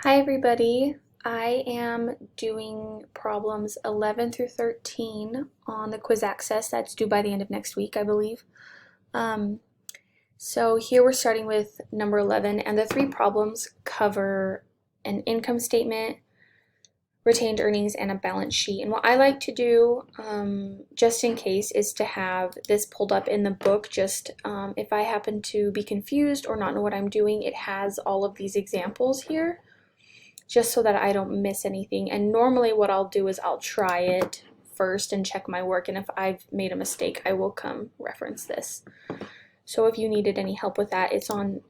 Hi everybody. I am doing problems 11 through 13 on the quiz access that's due by the end of next week, I believe. Um, so here we're starting with number 11, and the three problems cover an income statement, retained earnings, and a balance sheet. And what I like to do, just in case, is to have this pulled up in the book. Just if I happen to be confused or not know what I'm doing, it has all of these examples here, just so that I don't miss anything. And normally what I'll do is I'll try it first and check my work, and if I've made a mistake, I will come reference this. So if you needed any help with that, it's on,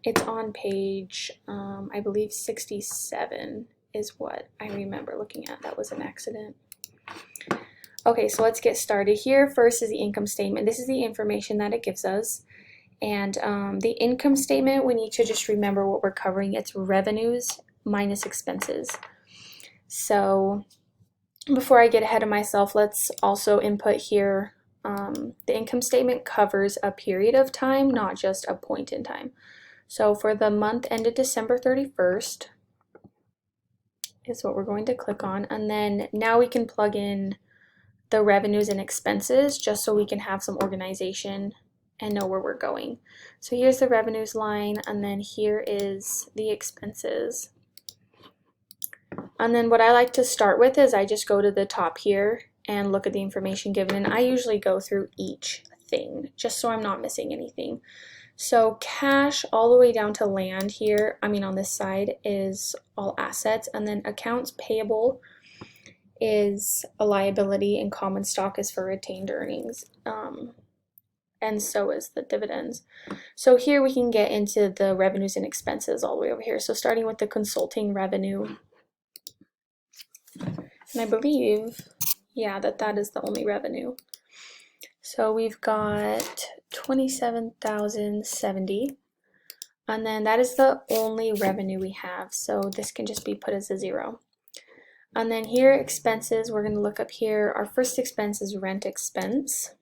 it's on page, I believe 67 is what I remember looking at. That was an accident. Okay, so let's get started. Here first is the income statement. This is the information that it gives us. And the income statement, we need to just remember what we're covering. It's revenues minus expenses. So before I get ahead of myself, let's also input here, the income statement covers a period of time, not just a point in time. So for the month ended December 31st is what we're going to click on. And then now we can plug in the revenues and expenses just so we can have some organization and know where we're going. So here's the revenues line, and then here is the expenses. And then what I like to start with is I just go to the top here and look at the information given, and I usually go through each thing just so I'm not missing anything. So cash all the way down to land here, on this side, is all assets, and then accounts payable is a liability, and common stock is for retained earnings. And so is the dividends. So here we can get into the revenues and expenses all the way over here. So starting with the consulting revenue, and I believe, yeah, that is the only revenue. So we've got 27,070, and then that is the only revenue we have. So this can just be put as a 0. And then here, expenses, we're going to look up here. Our first expense is rent expense.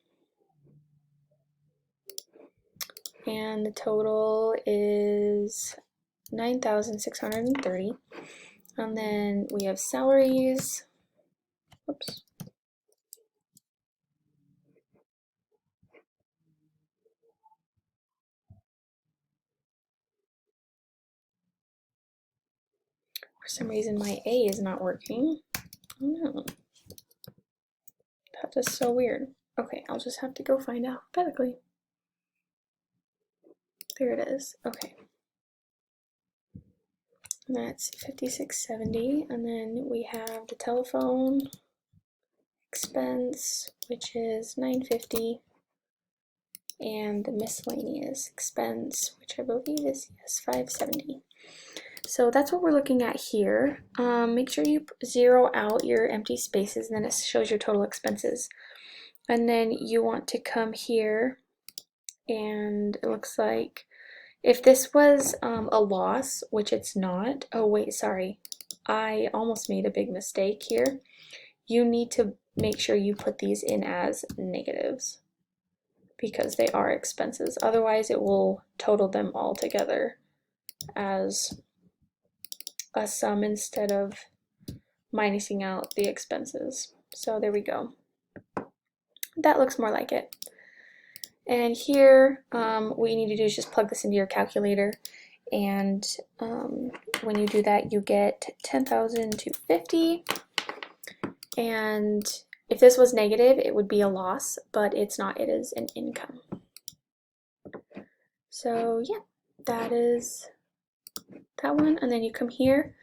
And the total is 9,630. And then we have salaries. Oops. For some reason my A is not working. Oh no. That is so weird. Okay, I'll just have to go find out alphabetically. There it is. Okay. And that's 5670, and then we have the telephone expense, which is 950, and the miscellaneous expense, which I believe is 570. So that's what we're looking at here. Make sure you zero out your empty spaces, and then it shows your total expenses. And then you want to come here, and it looks like if this was a loss, which it's not, oh wait, sorry, I almost made a big mistake here. You need to make sure you put these in as negatives because they are expenses. Otherwise, it will total them all together as a sum instead of minusing out the expenses. So there we go. That looks more like it. And here, what you need to do is just plug this into your calculator, and when you do that, you get 10,250. And if this was negative, it would be a loss, but it's not. It is an income. So yeah, that is that one. And then you come here,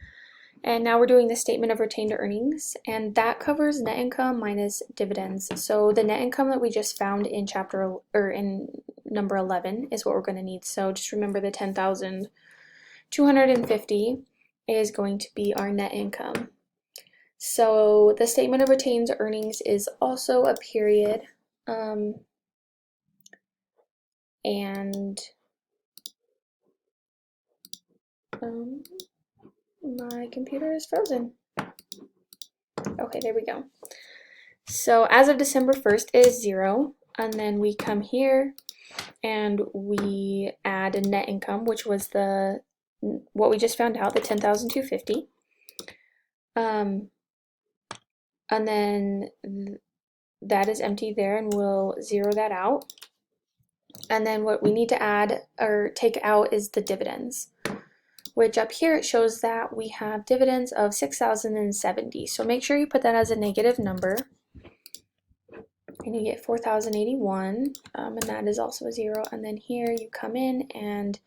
and now we're doing the statement of retained earnings, and that covers net income minus dividends. So the net income that we just found in in number 11 is what we're going to need. So just remember the 10,250 is going to be our net income. So the statement of retained earnings is also a period, and my computer is frozen. Okay, there we go. So as of December 1st is 0, and then we come here and we add a net income, which was the what we just found out, the 10,250. And then that is empty there, and we'll zero that out. And then what we need to add or take out is the dividends, which up here it shows that we have dividends of 6,070. So make sure you put that as a negative number. And you get 4,081, and that is also a 0. And then here you come in, and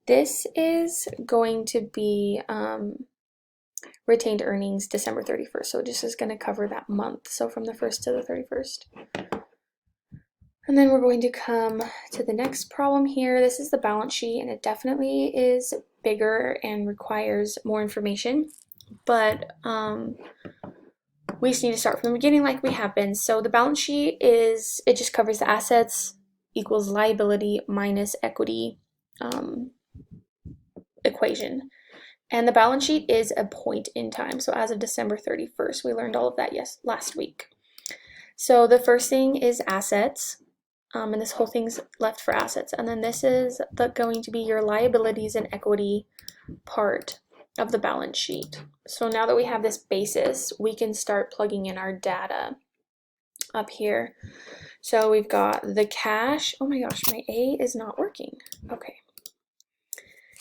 this is going to be retained earnings December 31st. So this is going to cover that month. So from the 1st to the 31st. And then we're going to come to the next problem here. This is the balance sheet, and it definitely is bigger and requires more information. But we just need to start from the beginning like we have been. So the balance sheet it just covers the assets equals liability minus equity equation. And the balance sheet is a point in time. So as of December 31st, we learned all of that last week. So the first thing is assets, and this whole thing's left for assets. And then this is going to be your liabilities and equity part of the balance sheet. So now that we have this basis, we can start plugging in our data up here. So we've got the cash. Oh my gosh, my A is not working. Okay.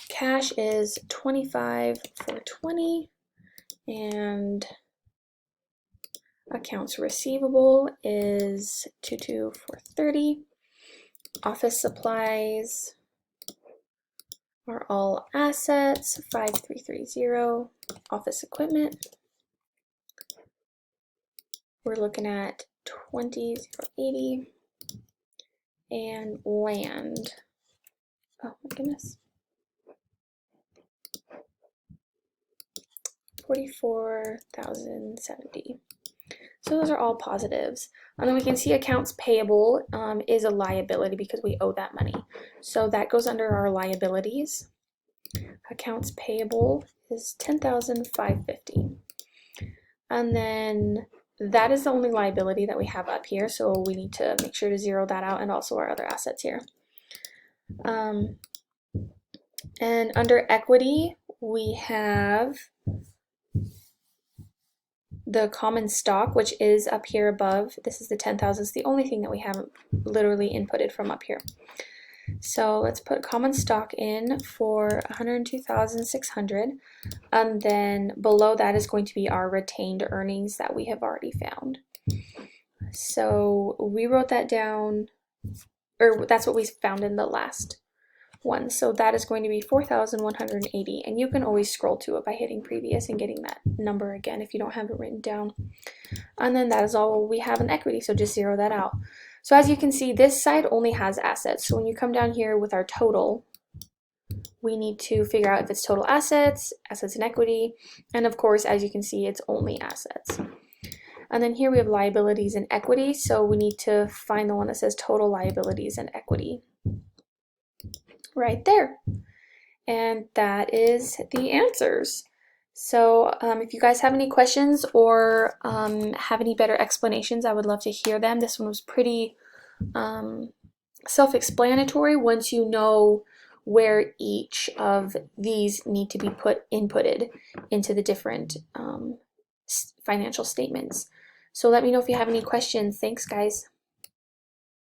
Cash is 25,420, and accounts receivable is 22,430. Office supplies are all assets, 5,330. Office equipment, we're looking at 20,080. And land, oh my goodness, 44,070. So those are all positives. And then we can see accounts payable is a liability because we owe that money. So that goes under our liabilities. Accounts payable is 10,550. And then that is the only liability that we have up here. So we need to make sure to zero that out, and also our other assets here. And under equity, we have the common stock, which is up here above. This is the 10,000. It's the only thing that we haven't literally inputted from up here. So let's put common stock in for 102,600, and then below that is going to be our retained earnings that we have already found. So we wrote that down, or that's what we found in the last one. So that is going to be 4,180, and you can always scroll to it by hitting previous and getting that number again if you don't have it written down. And then that is all we have in equity, so just zero that out. So as you can see, this side only has assets. So when you come down here with our total, we need to figure out if it's total assets, assets and equity, and of course, as you can see, it's only assets. And then here we have liabilities and equity, so we need to find the one that says total liabilities and equity right there. And that is the answers. So if you guys have any questions or have any better explanations, I would love to hear them. This one was pretty self-explanatory once you know where each of these need to be inputted into the different financial statements. So let me know if you have any questions. Thanks, guys.